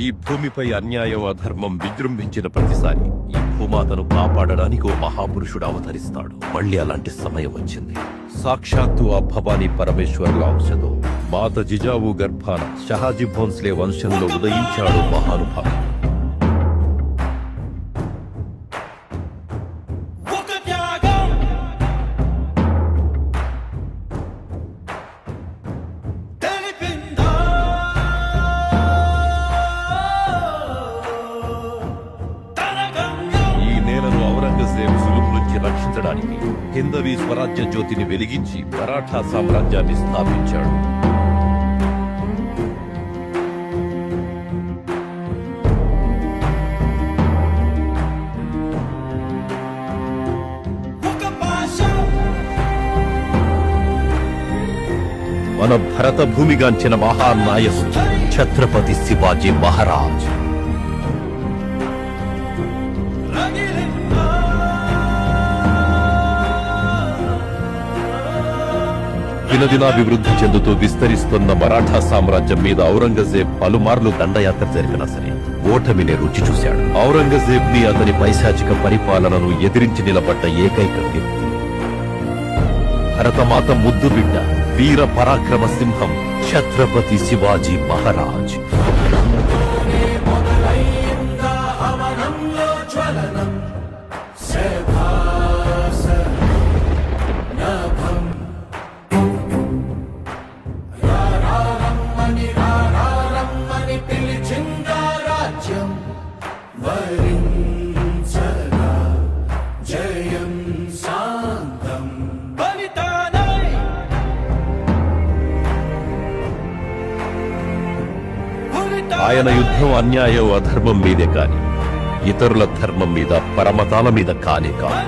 ఈ భూమిపై అన్యాయం అధర్మం విజృంభించిన ప్రతిసారి ఈ భూమాతను కాపాడడానికి ఓ మహాపురుషుడు అవతరిస్తాడు. మళ్ళీ అలాంటి సమయం వచ్చింది. సాక్షాత్తు ఆ భవానీ పరమేశ్వర్ల అంశతో మాత జిజావు గర్భాన షహాజీ భోన్స్లే వంశంలో ఉదయించాడు మహానుభావుడు. రక్షించడానికి హిందవీ స్వరాజ్య జ్యోతిని వెలిగించి మరాఠా సామ్రాజ్యాన్ని స్థాపించాడు. మన భరత భూమిగాంచిన మహానాయకుడు ఛత్రపతి శివాజీ మహారాజ్. దినదినాభివృద్ధి చెందుతూ విస్తరిస్తున్న మరాఠా సామ్రాజ్యం మీద ఔరంగజేబ్ పలుమార్లు దండయాత్ర జరిగినా సరే ఓటమిని రుచి చూశాడు. ఔరంగజేబ్ ని అతని పైశాచిక పరిపాలనను ఎదిరించి నిలబడ్డ ఏకైక వ్యక్తి భరతమాత ముద్దు బిడ్డ వీర పరాక్రమ సింహం ఛత్రపతి శివాజీ మహారాజ్. ఆయన యుద్ధం అన్యాయం అధర్మం మీదే కాని ఇతరుల ధర్మం మీద పరమతాల మీద కానే కాదు.